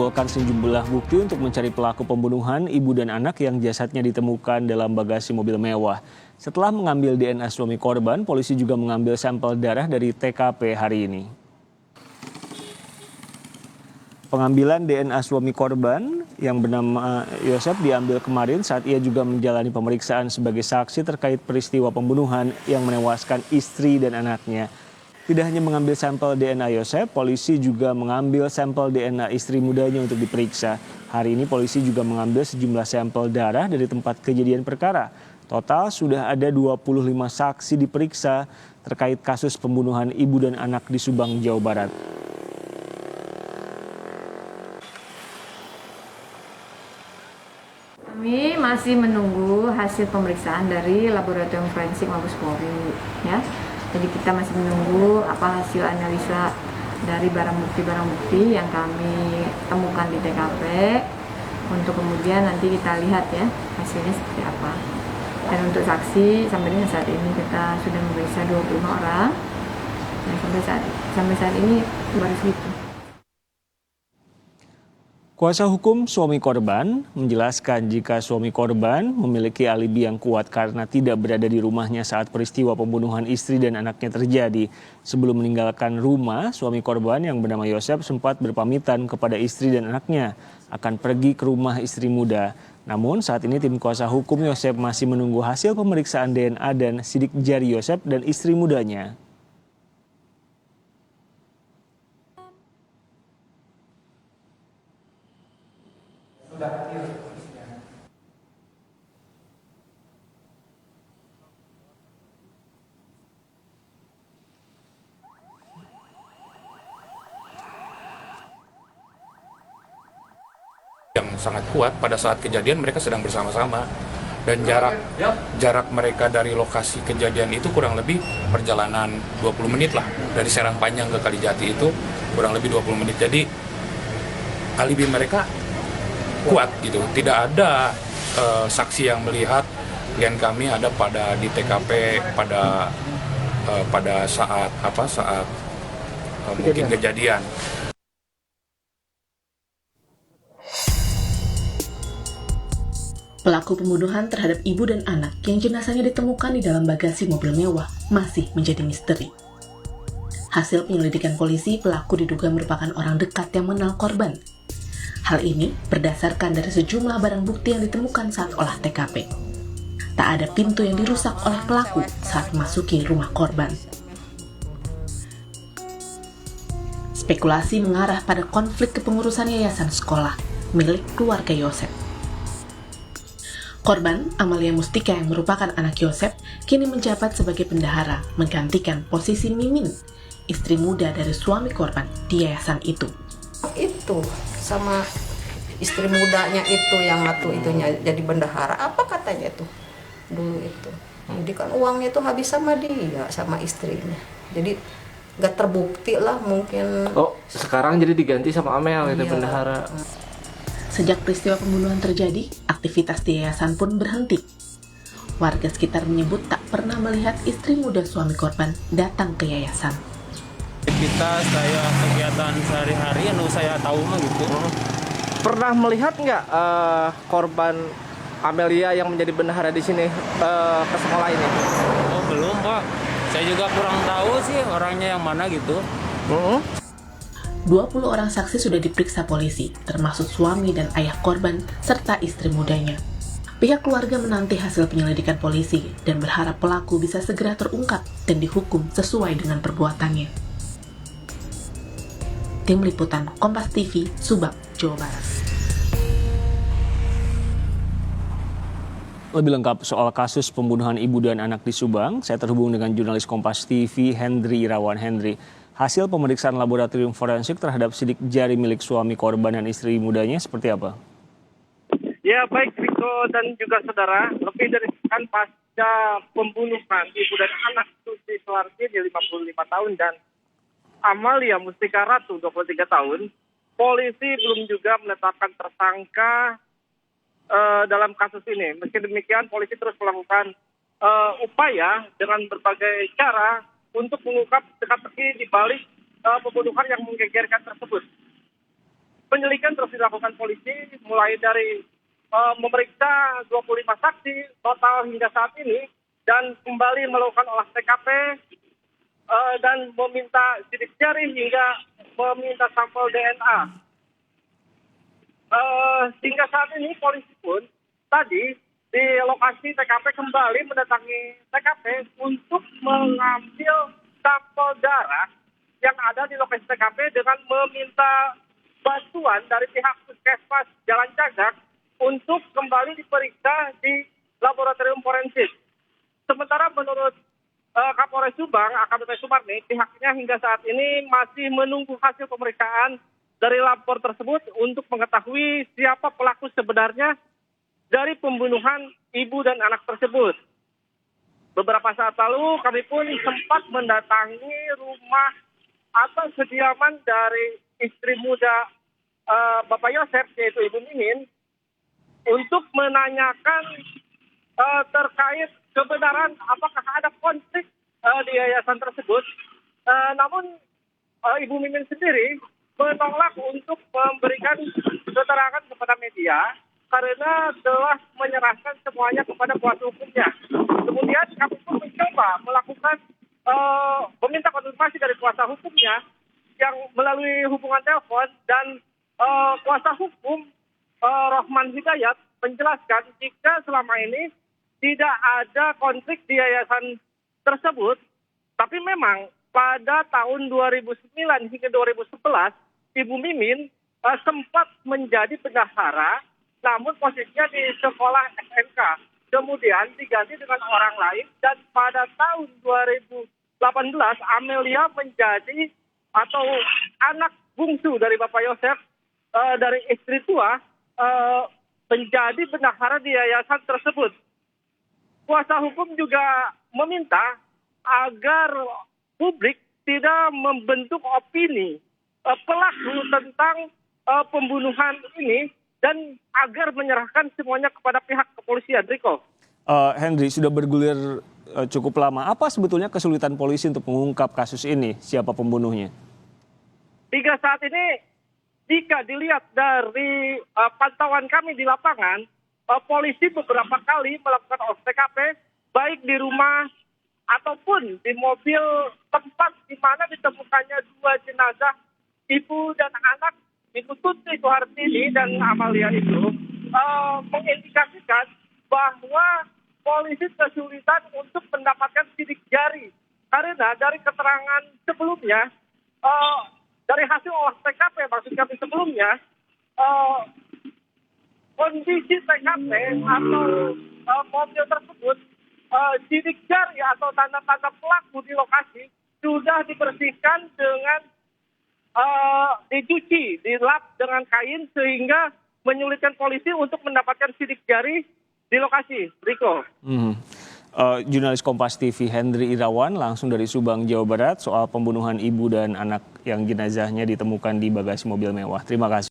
mengumpulkan sejumlah bukti untuk mencari pelaku pembunuhan ibu dan anak yang jasadnya ditemukan dalam bagasi mobil mewah. Setelah mengambil DNA suami korban, polisi juga mengambil sampel darah dari TKP hari ini. Pengambilan DNA suami korban yang bernama Yosep diambil kemarin saat ia juga menjalani pemeriksaan sebagai saksi terkait peristiwa pembunuhan yang menewaskan istri dan anaknya. Tidak hanya mengambil sampel DNA Yosep, polisi juga mengambil sampel DNA istri mudanya untuk diperiksa. Hari ini polisi juga mengambil sejumlah sampel darah dari tempat kejadian perkara. Total sudah ada 25 saksi diperiksa terkait kasus pembunuhan ibu dan anak di Subang, Jawa Barat. Kami masih menunggu hasil pemeriksaan dari laboratorium forensik Mabes Polri, ya. Jadi kita masih menunggu apa hasil analisa dari barang bukti yang kami temukan di TKP untuk kemudian nanti kita lihat ya hasilnya seperti apa. Dan untuk saksi sampai dengan saat ini kita sudah memeriksa 25 orang. Dan sampai saat ini baru segitu. Kuasa hukum suami korban menjelaskan jika suami korban memiliki alibi yang kuat karena tidak berada di rumahnya saat peristiwa pembunuhan istri dan anaknya terjadi. Sebelum meninggalkan rumah, suami korban yang bernama Yosep sempat berpamitan kepada istri dan anaknya akan pergi ke rumah istri muda. Namun saat ini tim kuasa hukum Yosep masih menunggu hasil pemeriksaan DNA dan sidik jari Yosep dan istri mudanya. Yang sangat kuat pada saat kejadian mereka sedang bersama-sama dan jarak mereka dari lokasi kejadian itu kurang lebih perjalanan 20 menit lah, dari Serang Panjang ke Kalijati itu kurang lebih 20 menit. Jadi alibi mereka kuat gitu, tidak ada saksi yang melihat klien kami ada di TKP pada saat mungkin kejadian. Pelaku pembunuhan terhadap ibu dan anak yang jenazahnya ditemukan di dalam bagasi mobil mewah masih menjadi misteri. Hasil penyelidikan polisi, pelaku diduga merupakan orang dekat yang mengenal korban. Hal ini berdasarkan dari sejumlah barang bukti yang ditemukan saat olah TKP. Tak ada pintu yang dirusak oleh pelaku saat memasuki rumah korban. Spekulasi mengarah pada konflik kepengurusan yayasan sekolah milik keluarga Yosep. Korban, Amalia Mustika yang merupakan anak Yosep, kini menjabat sebagai bendahara, menggantikan posisi Mimin, istri muda dari suami korban di yayasan itu. Itu sama istri mudanya itu yang waktu itunya jadi bendahara, apa katanya itu dulu itu. Jadi kan uangnya itu habis sama dia, sama istrinya. Jadi gak terbukti lah mungkin. Oh, sekarang jadi diganti sama Amel itu bendahara. Sejak peristiwa pembunuhan terjadi, aktivitas di yayasan pun berhenti. Warga sekitar menyebut tak pernah melihat istri muda suami korban datang ke yayasan. Aktivitas saya kegiatan sehari-hari yang saya tahu mah gitu. Pernah melihat nggak korban Amelia yang menjadi bendahara di sini ke sekolah ini? Oh belum Pak, saya juga kurang tahu sih orangnya yang mana gitu. 20 orang saksi sudah diperiksa polisi, termasuk suami dan ayah korban serta istri mudanya. Pihak keluarga menanti hasil penyelidikan polisi dan berharap pelaku bisa segera terungkap dan dihukum sesuai dengan perbuatannya. Tim Liputan Kompas TV, Subang, Jawa Barat. Lebih lengkap soal kasus pembunuhan ibu dan anak di Subang, saya terhubung dengan jurnalis Kompas TV Hendry Irawan. Hendry, hasil pemeriksaan laboratorium forensik terhadap sidik jari milik suami korban dan istri mudanya seperti apa? Ya baik Riko dan juga saudara, lebih dari sekian pasca pembunuhan ibu dan anak Susi Suwarti di 55 tahun dan Amalia Mustika Ratu 23 tahun, polisi belum juga menetapkan tersangka dalam kasus ini. Meski demikian, polisi terus melakukan upaya dengan berbagai cara untuk mengungkap teka-teki di balik pembunuhan yang menggegerkan tersebut. penyelidikan terus dilakukan polisi, mulai dari memeriksa 25 saksi total hingga saat ini, dan kembali melakukan olah TKP dan meminta sidik jari hingga meminta sampel DNA. Hingga saat ini polisi pun tadi di lokasi TKP kembali mendatangi TKP untuk mengambil sampel darah yang ada di lokasi TKP dengan meminta bantuan dari pihak Puskesmas Jalan Cagak untuk kembali diperiksa di laboratorium forensik. Sementara menurut Kapolres Subang, AKBP Sumarni, pihaknya hingga saat ini masih menunggu hasil pemeriksaan dari lapor tersebut untuk mengetahui siapa pelaku sebenarnya dari pembunuhan ibu dan anak tersebut. Beberapa saat lalu kami pun sempat mendatangi rumah atau kediaman dari istri muda Bapak Yosef, yaitu Ibu Mimin, untuk menanyakan terkait kebenaran apakah ada konflik di yayasan tersebut. Namun Ibu Mimin sendiri menolak untuk memberikan keterangan kepada media karena telah menyerahkan semuanya kepada kuasa hukumnya. Kemudian kami pun mencoba melakukan meminta konfirmasi dari kuasa hukumnya yang melalui hubungan telepon, dan kuasa hukum Rohman Hidayat menjelaskan jika selama ini tidak ada konflik di yayasan tersebut, tapi memang pada tahun 2009 hingga 2011 Ibu Mimin sempat menjadi bendahara, namun posisinya di sekolah SMK. Kemudian diganti dengan orang lain, dan pada tahun 2018 Amelia menjadi atau anak bungsu dari Bapak Yosef dari istri tua menjadi bendahara di yayasan tersebut. Kuasa hukum juga meminta agar publik tidak membentuk opini pelaku tentang pembunuhan ini dan agar menyerahkan semuanya kepada pihak kepolisian. Riko. Henry, sudah bergulir cukup lama. Apa sebetulnya kesulitan polisi untuk mengungkap kasus ini? Siapa pembunuhnya? Hingga saat ini, jika dilihat dari pantauan kami di lapangan, polisi beberapa kali melakukan olah TKP, baik di rumah ataupun di mobil tempat di mana ditemukannya dua jenazah ibu dan anak, Ibu Tuti Suhartini dan Amalia itu, mengindikasikan bahwa polisi kesulitan untuk mendapatkan sidik jari. Karena dari keterangan sebelumnya, dari hasil olah TKP maksud kami sebelumnya, kondisi TKP atau mobil tersebut, sidik jari atau tanda-tanda pelaku di lokasi sudah dibersihkan dengan dicuci, dilap dengan kain sehingga menyulitkan polisi untuk mendapatkan sidik jari di lokasi. Riko. Jurnalis Kompas TV Henry Irawan langsung dari Subang, Jawa Barat soal pembunuhan ibu dan anak yang jenazahnya ditemukan di bagasi mobil mewah. Terima kasih.